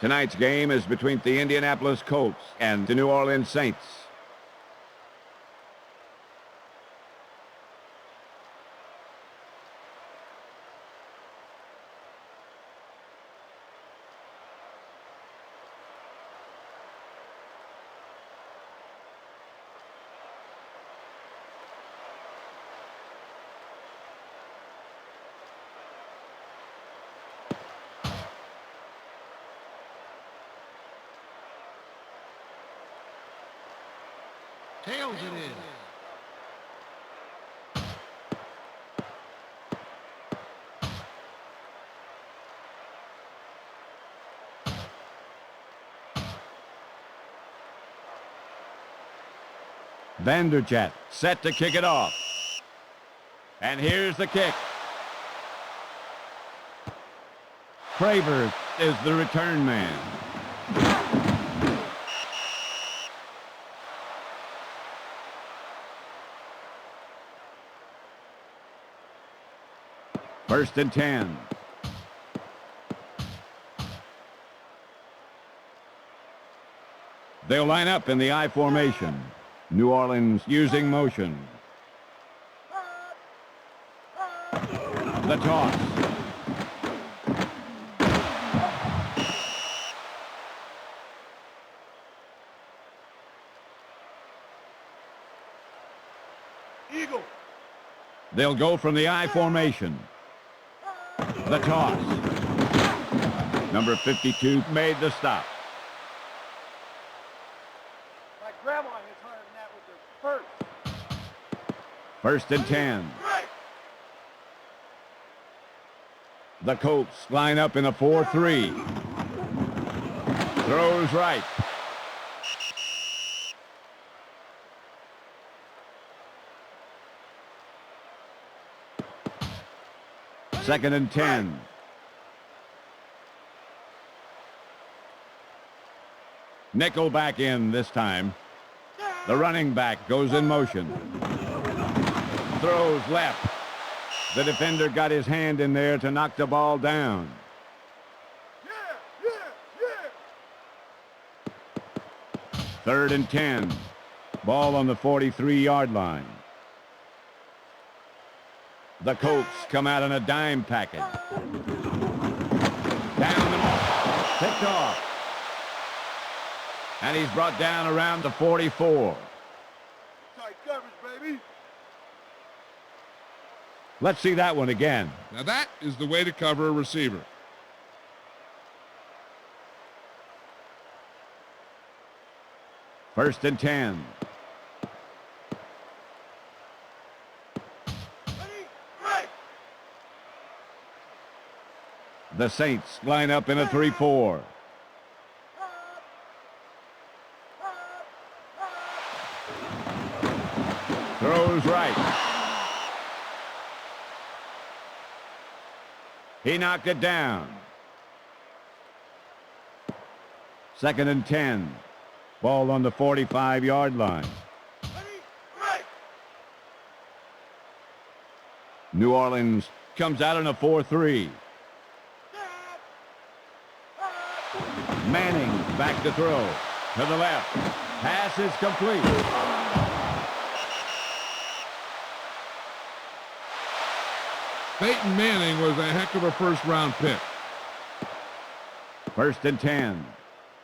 Tonight's game is between the Indianapolis Colts and the New Orleans Saints. Tails it is. Vanderjagt set to kick it off. And here's the kick. Travers is the return man. First and 10. They'll line up in the I formation. New Orleans using motion. The toss. Eagle. They'll go from the I formation. The toss. Number 52 made the stop. My grandma hits harder than that with her first. First and 10. The Colts line up in a 4-3. Throws right. Second and 10. Nickel back in this time. The running back goes in motion. Throws left. The defender got his hand in there to knock the ball down. Third and 10. Ball on the 43-yard line. The Colts come out in a dime package. Down the middle. Picked off. And he's brought down around the 44. Tight coverage, baby. Let's see that one again. Now that is the way to cover a receiver. First and 10. The Saints line up in a 3-4. Throws right. He knocked it down. Second and 10. Ball on the 45-yard line. New Orleans comes out in a 4-3. Manning back to throw. To the left. Pass is complete. Peyton Manning was a heck of a first-round pick. First and 10.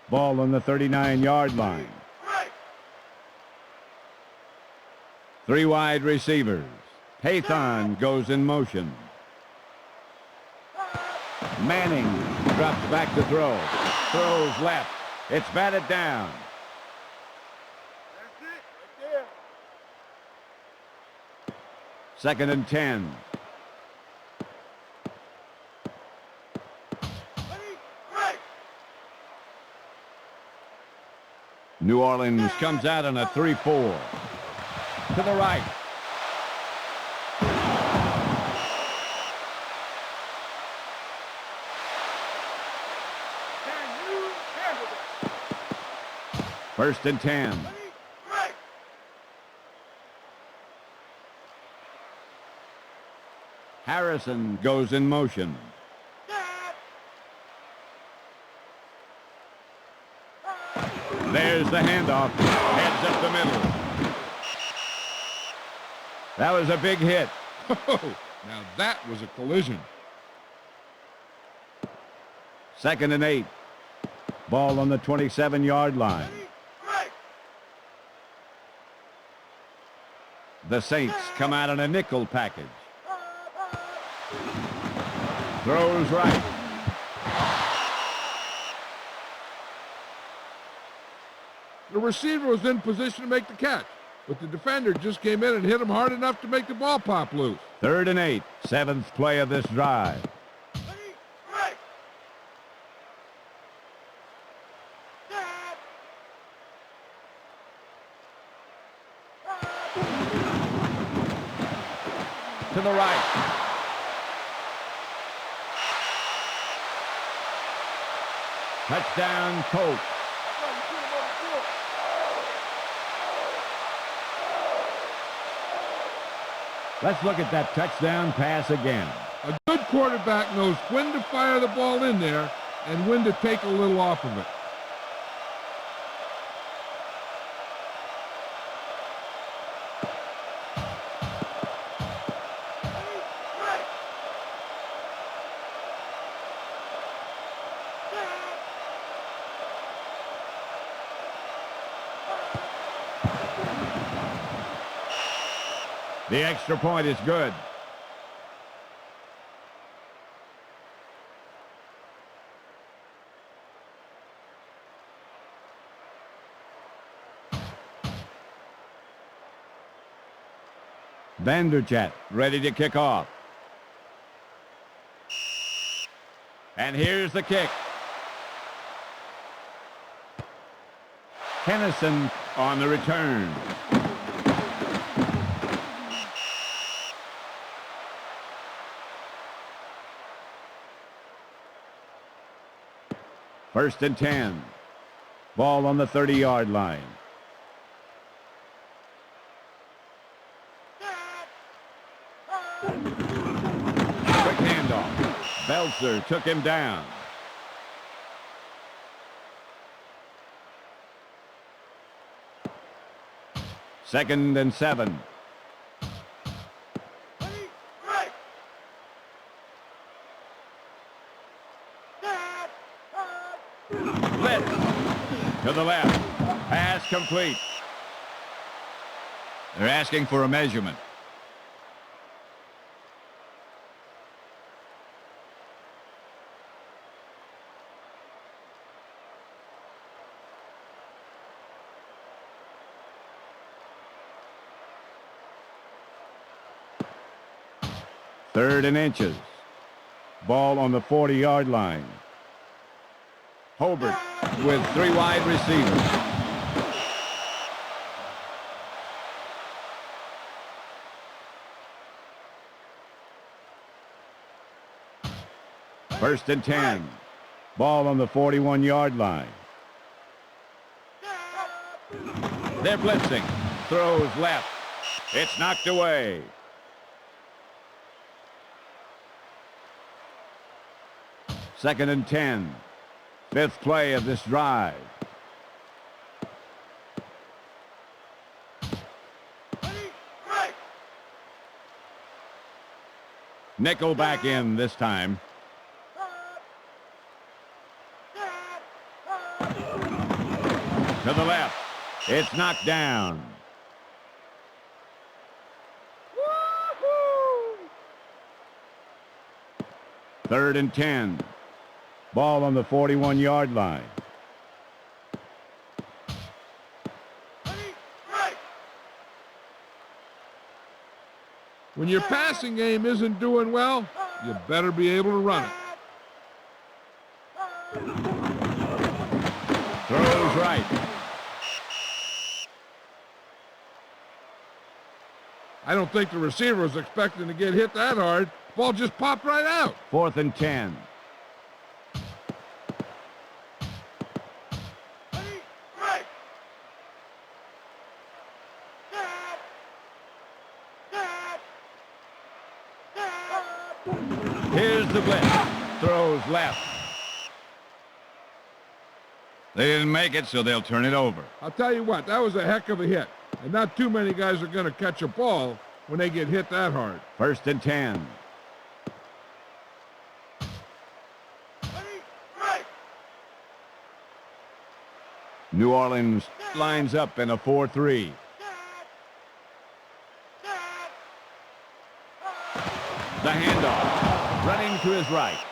Ball on the 39-yard line. Three wide receivers. Pathan goes in motion. Manning drops back to throw. Throws left. It's batted down. That's it, right there. Second and 10. New Orleans comes out on a 3-4. To the right. First and 10. Harrison goes in motion. There's the handoff. Heads up the middle. That was a big hit. Oh, now that was a collision. 2nd and 8. Ball on the 27-yard line. The Saints come out in a nickel package. Throws right. The receiver was in position to make the catch, but the defender just came in and hit him hard enough to make the ball pop loose. 3rd and 8. 7th play of this drive. To the right. Touchdown, Colts. Let's look at that touchdown pass again. A good quarterback knows when to fire the ball in there and when to take a little off of it. The extra point is good. Vanderjagt ready to kick off. And here's the kick. Kennison on the return. First and 10. Ball on the 30-yard line. Quick handoff. Belzer took him down. Second and 7. Blitz to the left. Pass complete. They're asking for a measurement. Third and inches. Ball on the 40-yard line. Hobart with 3 wide receivers. First and 10. Ball on the 41-yard line. They're blitzing. Throws left. It's knocked away. Second and 10. 5th play of this drive. Nickel back in this time. To the left. It's knocked down. Third and 10. Ball on the 41-yard line. When your passing game isn't doing well, you better be able to run it. Throws right. I don't think the receiver was expecting to get hit that hard. Ball just popped right out. 4th and 10. Here's the blitz. Throws left. They didn't make it, so they'll turn it over. I'll tell you what, that was a heck of a hit. And not too many guys are going to catch a ball when they get hit that hard. 1st and 10. New Orleans lines up in a 4-3. The handoff, running to his right.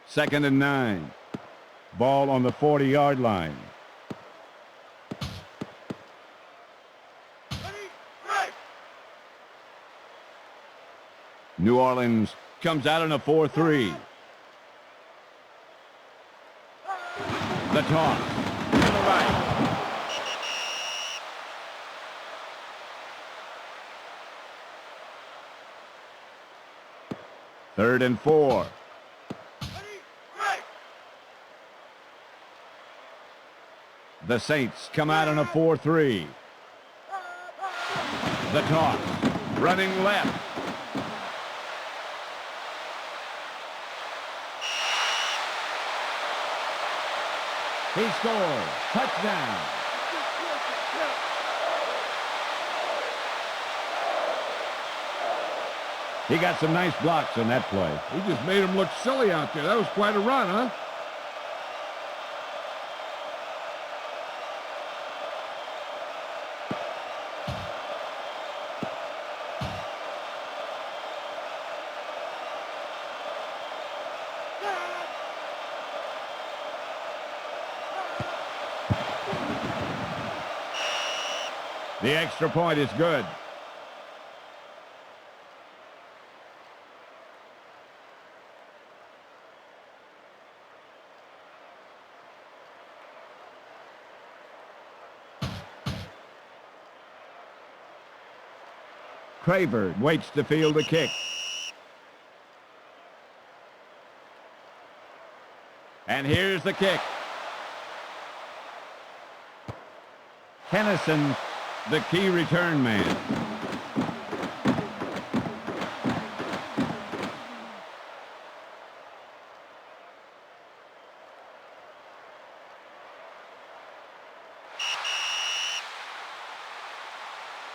Second and 9. Ball on the 40-yard line. New Orleans comes out in a 4-3. The toss to the right. Third and 4. The Saints come out in a 4-3. The toss, running left. He scores. Touchdown. He got some nice blocks on that play. He just made him look silly out there. That was quite a run, huh? The extra point is good. Craver waits to field the kick. And here's the kick. Hennison, the key return man.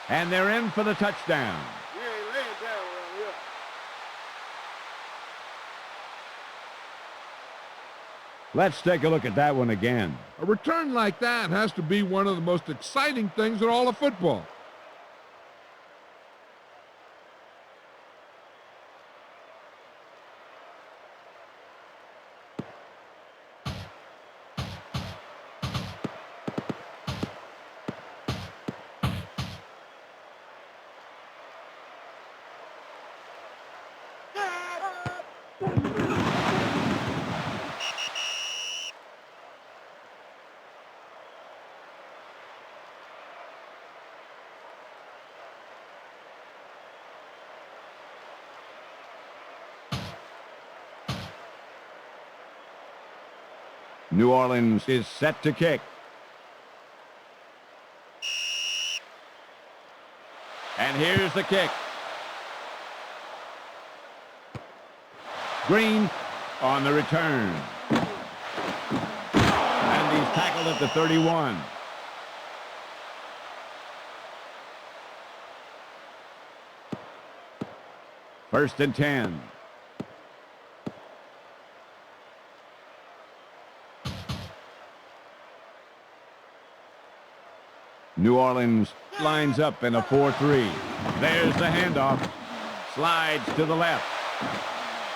And they're in for the touchdown. You ain't laying down around here. Let's take a look at that one again. A return like that has to be one of the most exciting things in all of football. New Orleans is set to kick. And here's the kick. Green on the return. And he's tackled at the 31. First and 10. New Orleans lines up in a 4-3. There's the handoff. Slides to the left.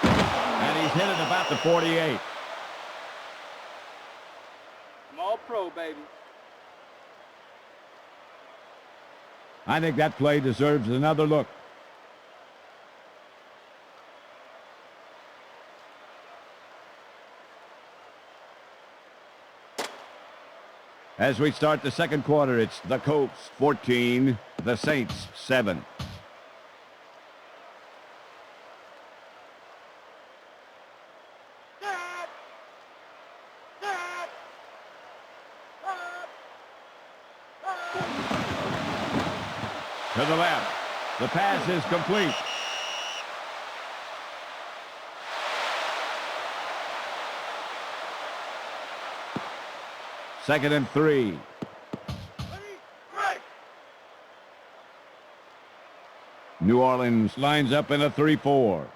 And he's hit it about the 48. I'm all pro, baby. I think that play deserves another look. As we start the second quarter, it's the Colts 14, the Saints 7. To the left. The pass is complete. Second and 3. New Orleans lines up in a 3-4.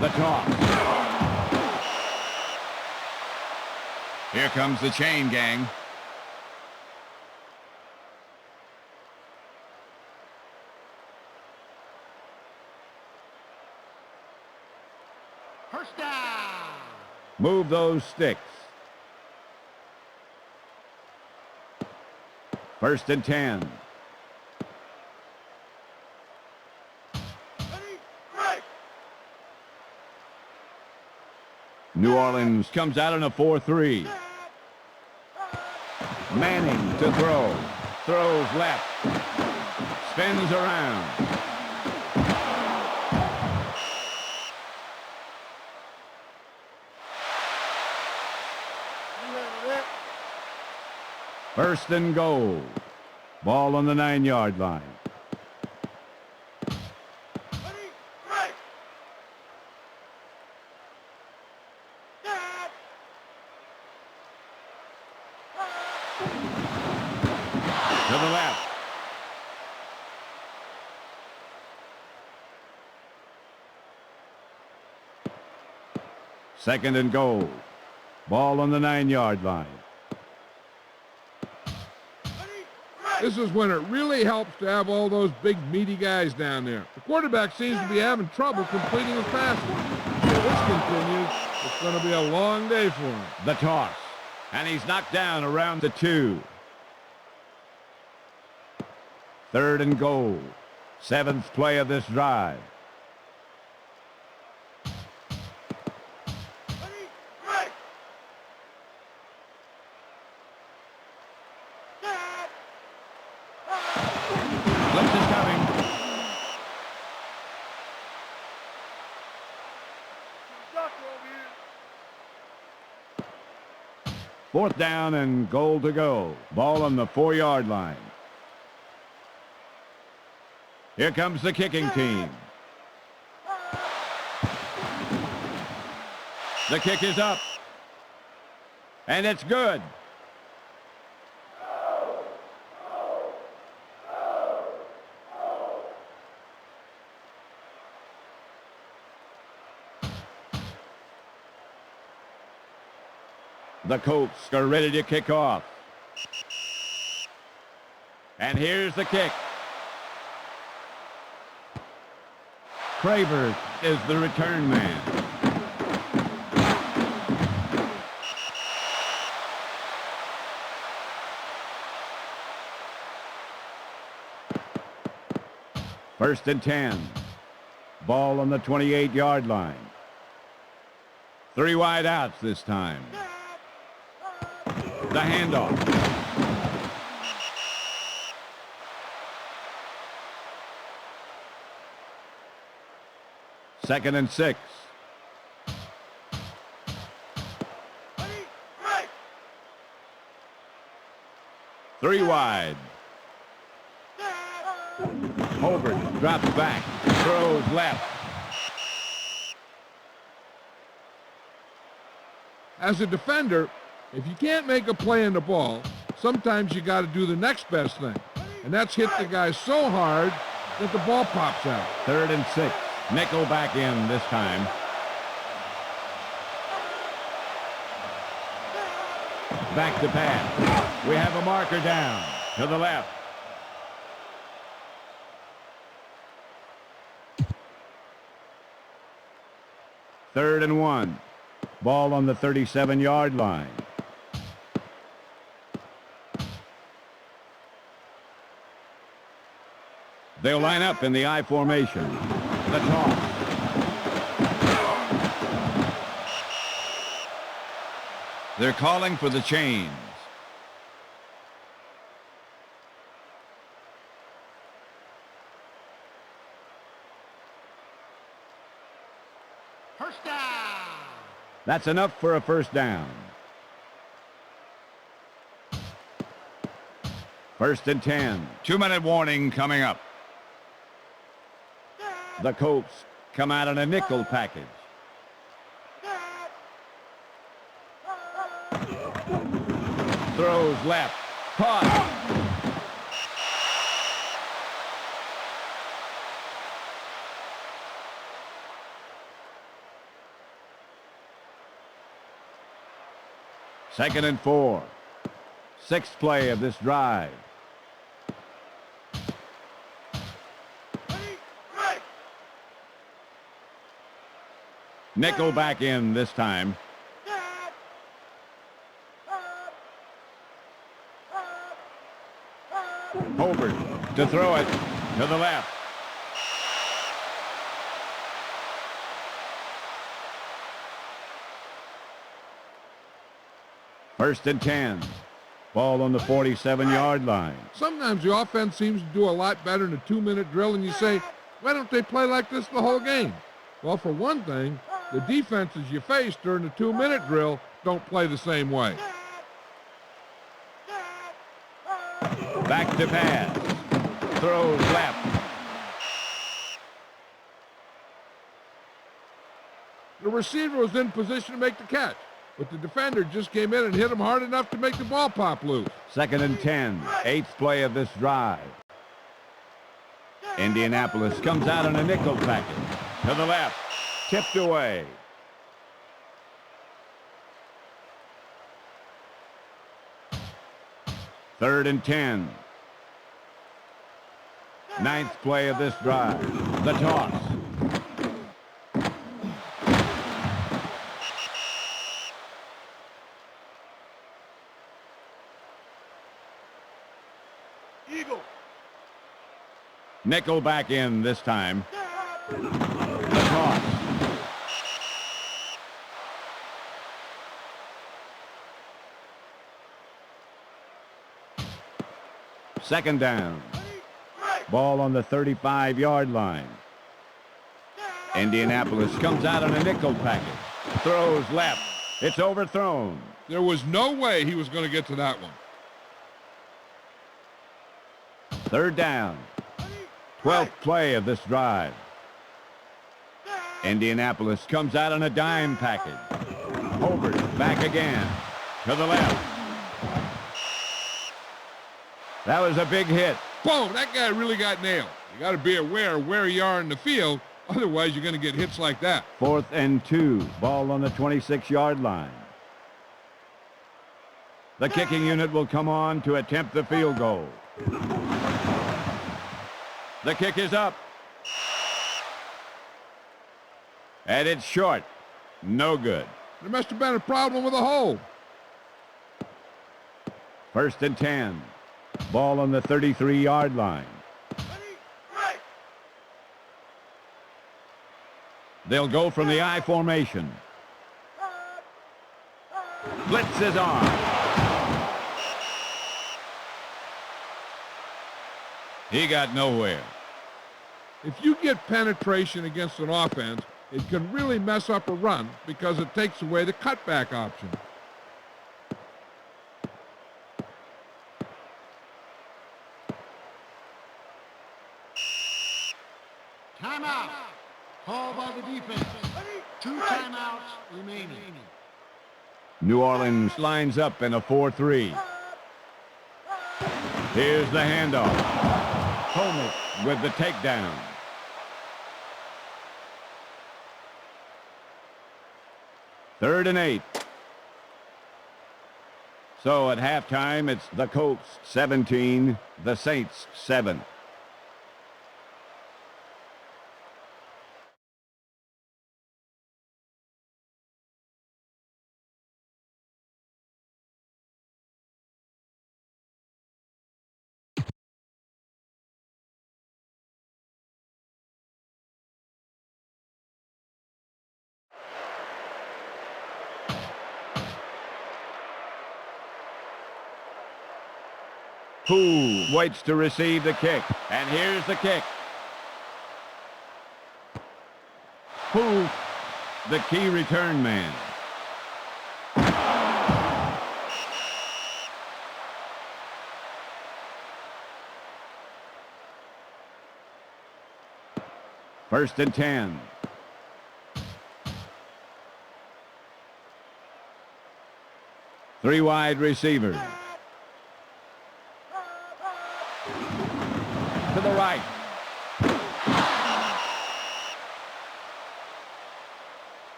The toss. Here comes the chain gang. First down. Move those sticks. First and 10. New Orleans comes out in a 4-3. Manning to throw. Throws left. Spins around. First and goal. Ball on the 9-yard line. To the left. Second and goal. Ball on the 9-yard line. This is when it really helps to have all those big, meaty guys down there. The quarterback seems to be having trouble completing his passes. If this continues, it's going to be a long day for him. The toss. And he's knocked down around the 2. Third and goal. 7th play of this drive. Blitz is coming. Fourth down and goal to go. Ball on the 4-yard line. Here comes the kicking team. The kick is up. And it's good. The Colts are ready to kick off. And here's the kick. Cravers is the return man. First and 10. Ball on the 28-yard line. 3 wide outs this time. The handoff. Second and 6. Three wide. Hobart drops back, throws left. As a defender, if you can't make a play on the ball, sometimes you got to do the next best thing. And that's hit the guy so hard that the ball pops out. Third and 6. Nickel back in this time. Back to pass. We have a marker down to the left. Third and 1. Ball on the 37-yard line. They'll line up in the I formation. The toss. They're calling for the chains. First down. That's enough for a first down. First and 10. 2-minute warning coming up. The Colts come out in a nickel package. Throws left. Caught. Second and 4. Sixth play of this drive. Nickel back in this time. Hobart to throw it to the left. First and 10. Ball on the 47-yard line. Sometimes the offense seems to do a lot better in a 2-minute drill, and you say, why don't they play like this the whole game? Well, for one thing, the defenses you face during the 2-minute drill don't play the same way. Back to pass. Throws left. The receiver was in position to make the catch, but the defender just came in and hit him hard enough to make the ball pop loose. Second and 10. Eighth play of this drive. Indianapolis comes out on a nickel package. To the left. Tipped away. Third and 10. Ninth play of this drive. The toss. Eagle. Nickel back in this time. The toss. Second down. Ball on the 35-yard line. Indianapolis comes out on a nickel package. Throws left. It's overthrown. There was no way he was going to get to that one. Third down. 12th play of this drive. Indianapolis comes out on a dime package. Hobart back again. To the left. That was a big hit. Boom, that guy really got nailed. You got to be aware of where you are in the field. Otherwise, you're going to get hits like that. Fourth and 2. Ball on the 26-yard line. The kicking unit will come on to attempt the field goal. The kick is up. And it's short. No good. There must have been a problem with the hole. First and 10. Ball on the 33-yard line. They'll go from the I formation. Blitz is on. He got nowhere. If you get penetration against an offense, it can really mess up a run because it takes away the cutback option. Timeout. Call by the defense. 2 timeouts remaining. New Orleans lines up in a 4-3. Here's the handoff. Holmes with the takedown. Third and 8. So at halftime, it's the Colts 17, the Saints 7. Poole waits to receive the kick. And here's the kick. Poole, the key return man. First and 10. Three wide receivers. to the right.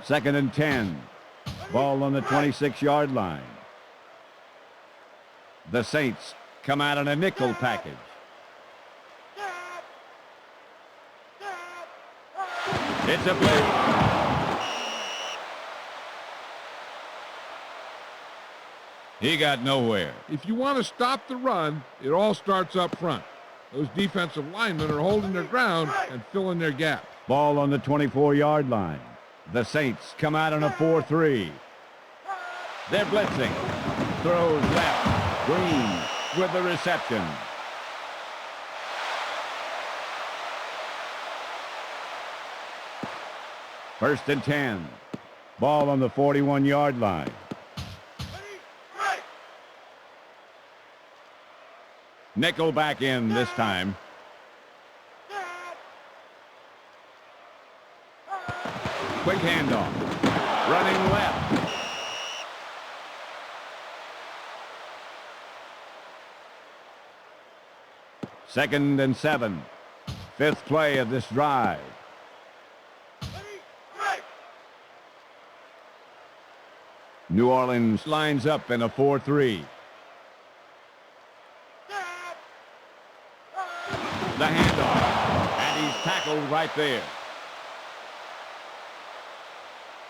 Second and 10. Ball on the 26-yard line. The Saints come out in a nickel package. It's a blitz. He got nowhere. If you want to stop the run, it all starts up front. Those defensive linemen are holding their ground and filling their gaps. Ball on the 24-yard line. The Saints come out in a 4-3. They're blitzing. Throws left. Green with the reception. First and 10. Ball on the 41-yard line. Nickel back in this time. Quick handoff. Running left. Second and 7. Fifth play of this drive. New Orleans lines up in a 4-3. The handoff, and he's tackled right there.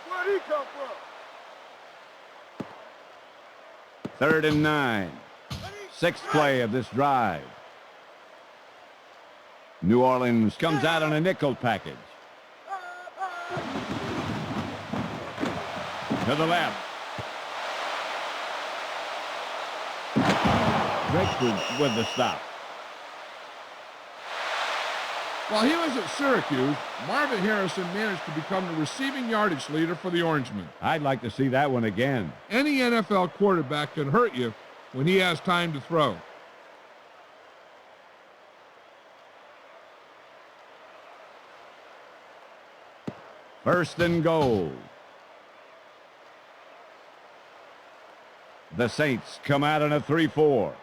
Where'd he come from? Third and 9. Sixth play of this drive. New Orleans comes out on a nickel package. To the left. Drake with the stop. While he was at Syracuse, Marvin Harrison managed to become the receiving yardage leader for the Orangemen. I'd like to see that one again. Any NFL quarterback can hurt you when he has time to throw. First and goal. The Saints come out in a 3-4.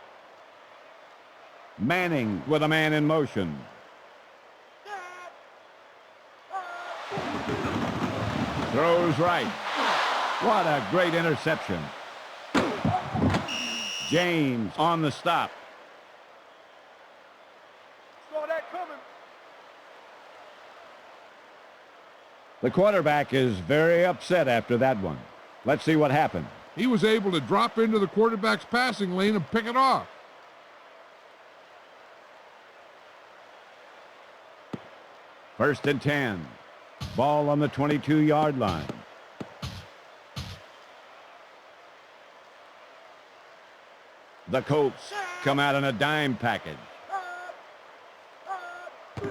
Manning with a man in motion. Throws right. What a great interception. James on the stop. Saw that coming. The quarterback is very upset after that one. Let's see what happened. He was able to drop into the quarterback's passing lane and pick it off. First and 10. Ball on the 22-yard line. The Colts come out in a dime package.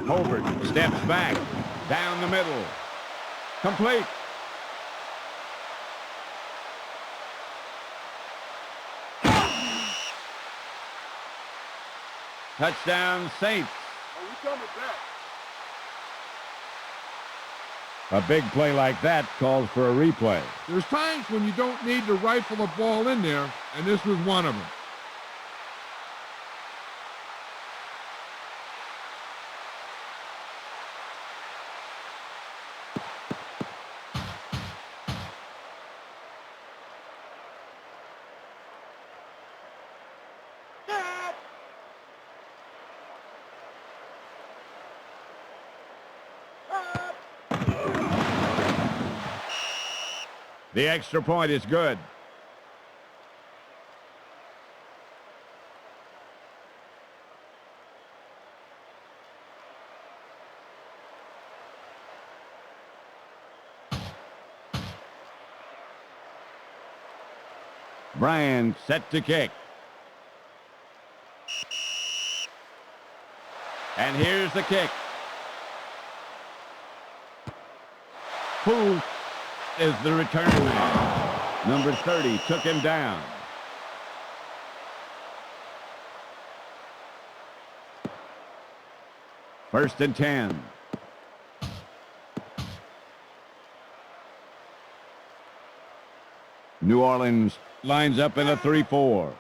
Hobart steps back. Down the middle. Complete. Touchdown, Saints. Are we coming back? A big play like that calls for a replay. There's times when you don't need to rifle the ball in there, and this was one of them. The extra point is good. Bryan set to kick. And here's the kick. Who is the return man? Number 30 took him down. First and 10. New Orleans lines up in a 3-4.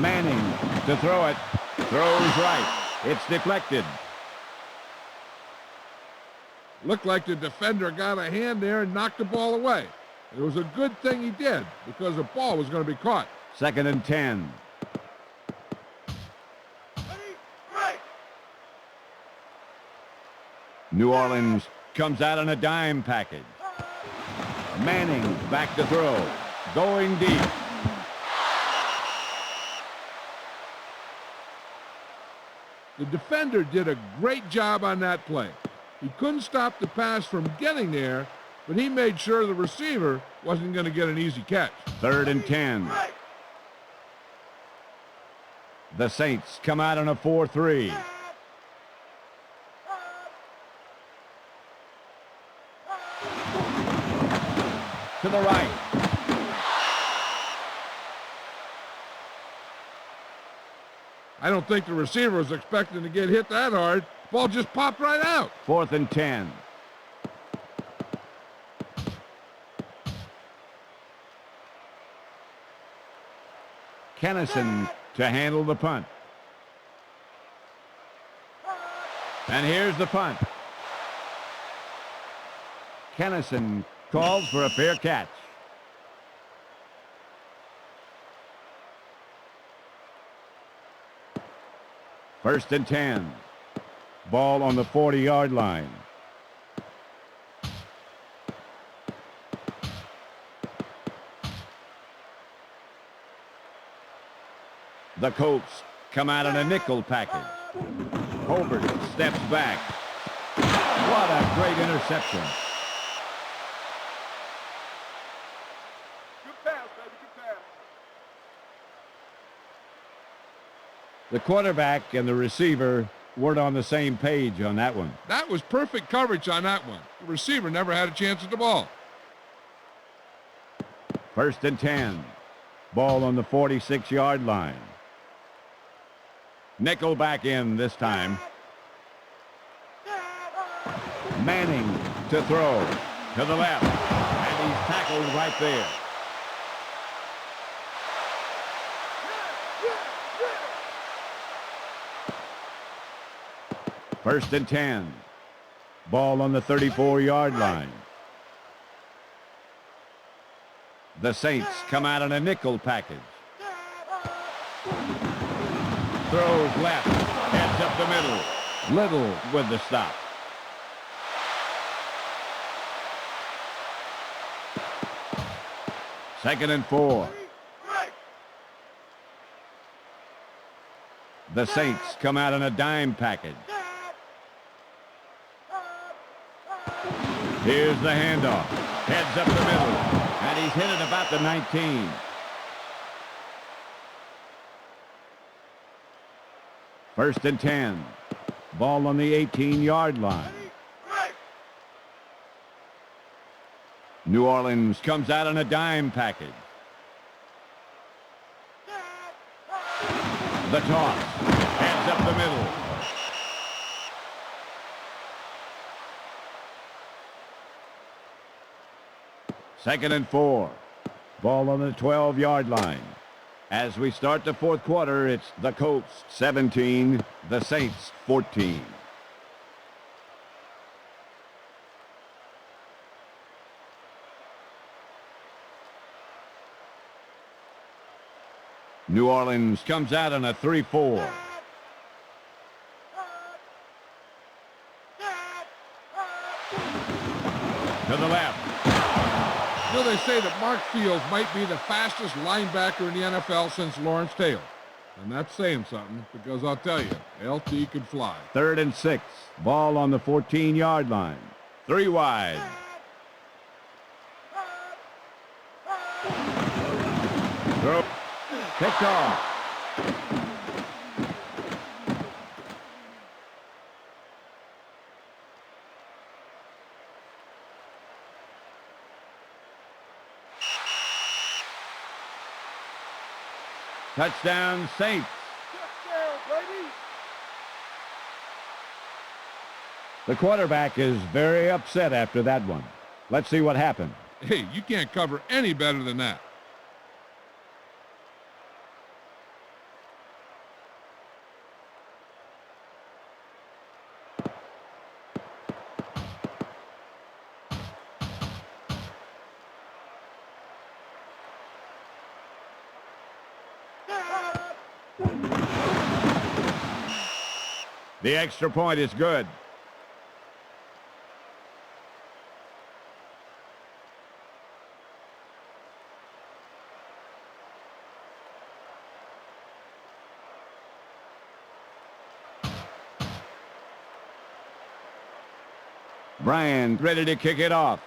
Manning to throw it. Throws right. It's deflected. Looked like the defender got a hand there and knocked the ball away. It was a good thing he did because the ball was going to be caught. 2nd and 10. New Orleans comes out on a dime package. Manning back to throw. Going deep. The defender did a great job on that play. He couldn't stop the pass from getting there, but he made sure the receiver wasn't going to get an easy catch. 3rd and 10. The Saints come out on a 4-3. To the right. I don't think the receiver was expecting to get hit that hard. Ball just popped right out. 4th and 10. Kennison to handle the punt. And here's the punt. Kennison calls for a fair catch. First and 10. Ball on the 40-yard line. The Colts come out in a nickel package. Hobart steps back. What a great interception. Good pass, baby, good pass. The quarterback and the receiver weren't on the same page on that one. That was perfect coverage on that one. The receiver never had a chance at the ball. First and 10. Ball on the 46-yard line. Nickel back in this time. Manning to throw to the left. And he's tackled right there. First and 10. Ball on the 34-yard line. The Saints come out in a nickel package. Throws left. Heads up the middle. Little with the stop. Second and 4. The Saints come out in a dime package. Here's the handoff. Heads up the middle. And he's hit it about the 19. First and 10. Ball on the 18-yard line. New Orleans comes out on a dime package. The toss. Heads up the middle. Second and 4. Ball on the 12-yard line. As we start the fourth quarter, it's the Colts 17, the Saints 14. New Orleans comes out on a 3-4. To the left. You know, they say that Mark Fields might be the fastest linebacker in the NFL since Lawrence Taylor. And that's saying something, because I'll tell you, LT could fly. 3rd and 6. Ball on the 14-yard line. 3 wide. Throw. Picked off. Touchdown, Saints. Touchdown, baby. The quarterback is very upset after that one. Let's see what happened. Hey, you can't cover any better than that. The extra point is good. Brian ready to kick it off.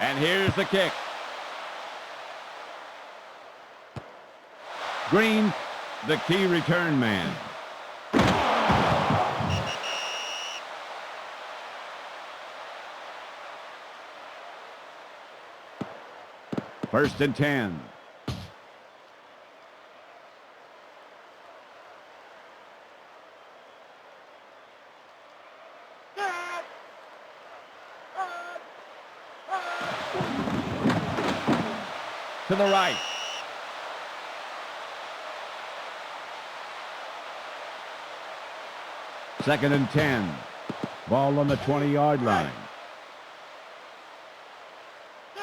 And here's the kick. Green, the key return man. First and 10. To the right. Second and 10. Ball on the 20-yard line.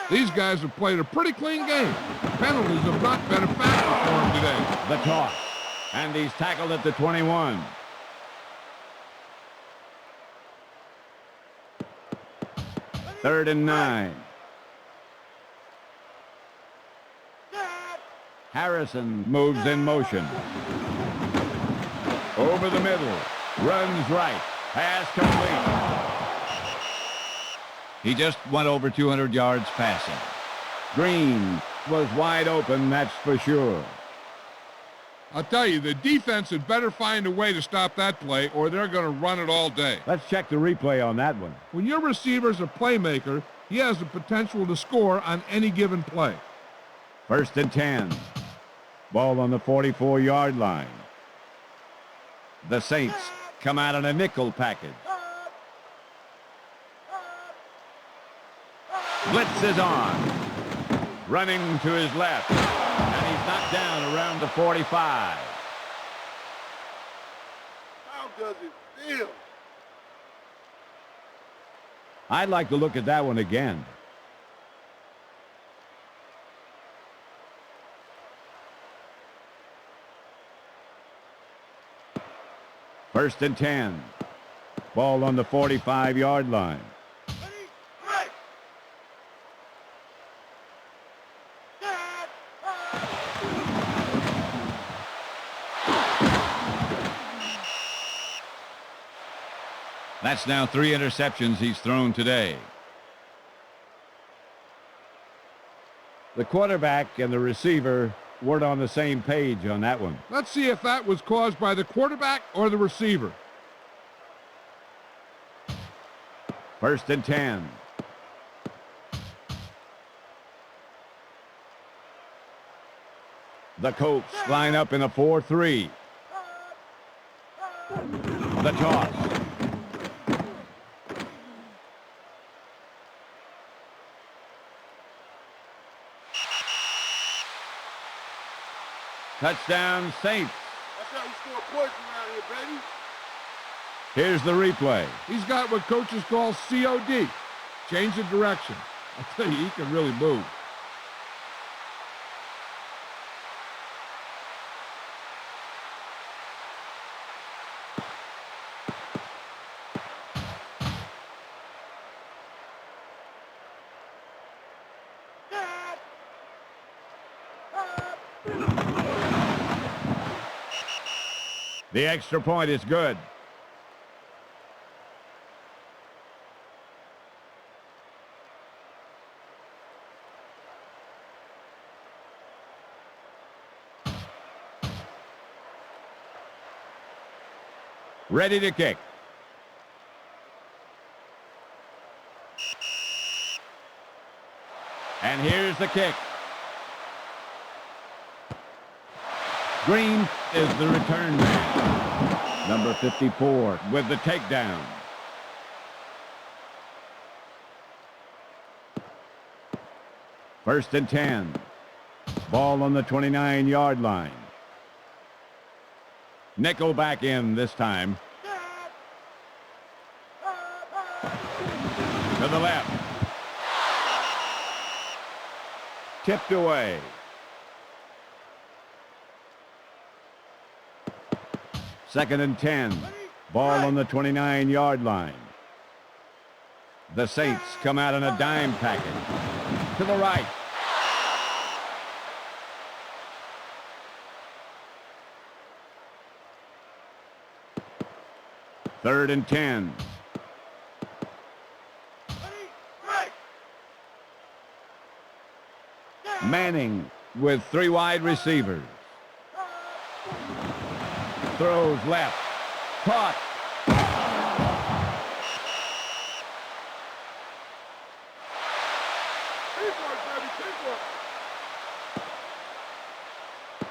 These guys have played a pretty clean game. Penalties have not been a factor for them today. The toss. And he's tackled at the 21. Third and 9. Harrison moves in motion. Over the middle. Runs right. Pass complete. He just went over 200 yards passing. Green was wide open, that's for sure. I'll tell you, the defense had better find a way to stop that play or they're going to run it all day. Let's check the replay on that one. When your receiver's a playmaker, he has the potential to score on any given play. First and 10. Ball on the 44-yard line. The Saints come out in a nickel package. Blitz is on. Running to his left. And he's knocked down around the 45. How does it feel? I'd like to look at that one again. First and 10. Ball on the 45-yard line. That's now 3 interceptions he's thrown today. The quarterback and the receiver weren't on the same page on that one. Let's see if that was caused by the quarterback or the receiver. First and 10. The Colts line up in a 4-3. The toss. Touchdown, Saints. That's how you score points around here, baby. Here's the replay. He's got what coaches call COD, change of direction. I'll tell you, he can really move. The extra point is good. Ready to kick. And here's the kick. Green is the return man. Number 54 with the takedown. First and 10. Ball on the 29-yard line. Nickel back in this time. To the left. Tipped away. Second and 10. Ball on the 29-yard line. The Saints come out in a dime package. To the right. Third and 10. Manning with 3 wide receivers. Throws left. Caught.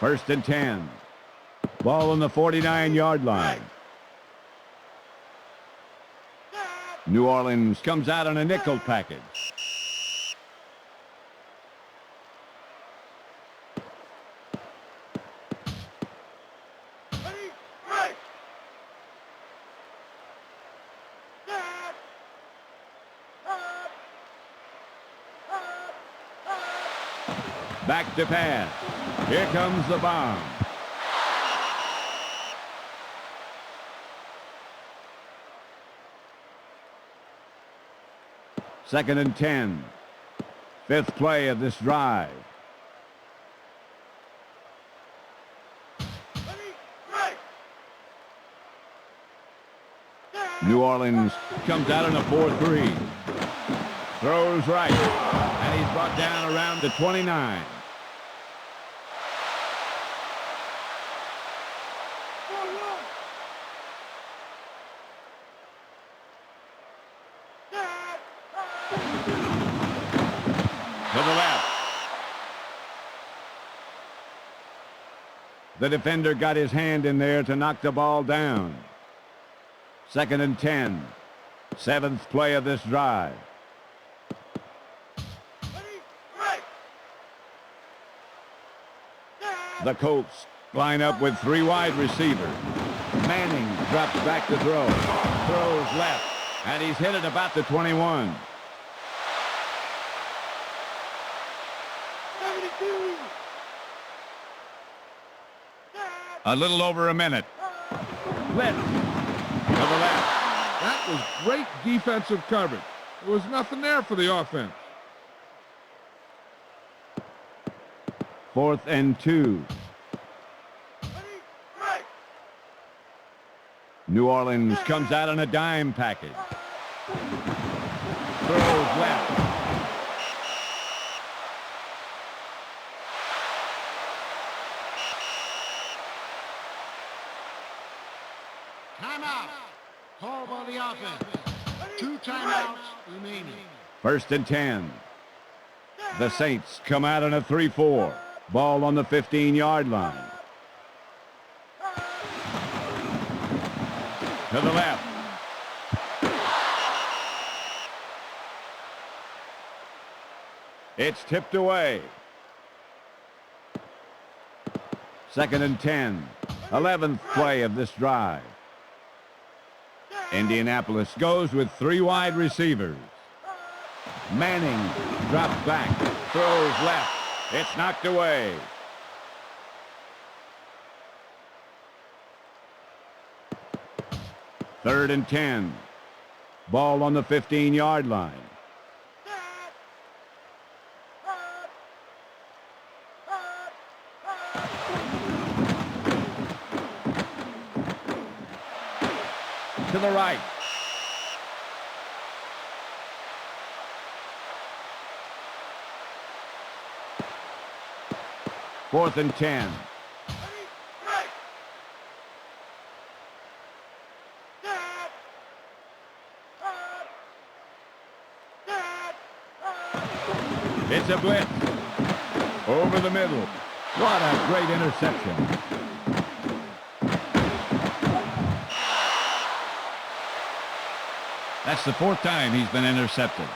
First and 10. Ball on the 49-yard line. New Orleans comes out in a nickel package. Back to pass. Here comes the bomb. Second and 10. Fifth play of this drive. New Orleans comes out in a 4-3. Throws right. And he's brought down around the 29. To the left. The defender got his hand in there to knock the ball down. Second and 10. Seventh play of this drive. The Colts line up with 3 wide receivers. Manning drops back to throw. Throws left. And he's hit it about the 21. A little over a minute. Blitz. To the left. That was great defensive coverage. There was nothing there for the offense. Fourth and 2. New Orleans comes out in a dime package. Throws left. Timeout. Call by the offense. 2 timeouts remaining. First and 10. The Saints come out in a 3-4. Ball on the 15-yard line. To the left. It's tipped away. Second and 10. 11th play of this drive. Indianapolis goes with 3 wide receivers. Manning drops back, throws left. It's knocked away. Third and 10. Ball on the 15-yard line. To the right. Fourth and 10. It's a blitz. Over the middle. What a great interception. That's the 4th time he's been intercepted.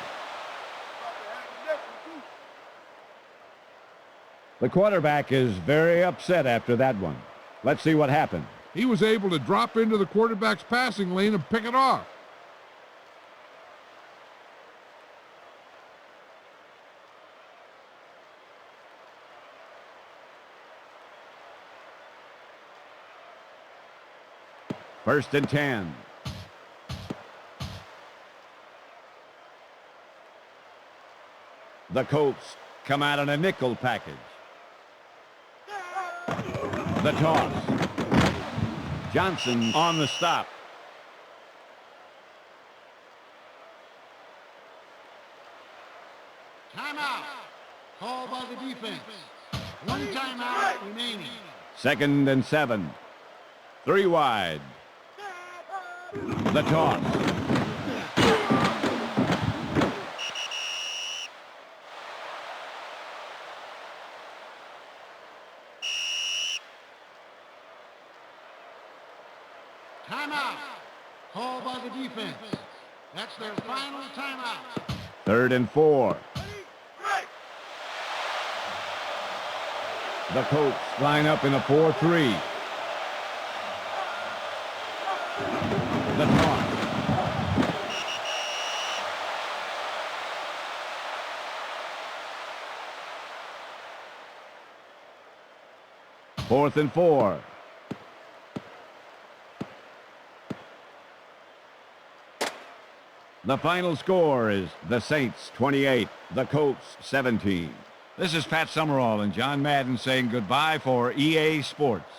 The quarterback is very upset after that one. Let's see what happened. He was able to drop into the quarterback's passing lane and pick it off. First and 10. The Colts come out in a nickel package. The toss. Johnson on the stop. Timeout. Called by the defense. One timeout remaining. Second and 7. 3 wide. The toss. Timeout. Called by the defense. That's their final timeout. Third and 4. The Colts line up in a 4-3. The toss. Fourth and 4. The final score is the Saints 28, the Colts 17. This is Pat Summerall and John Madden saying goodbye for EA Sports.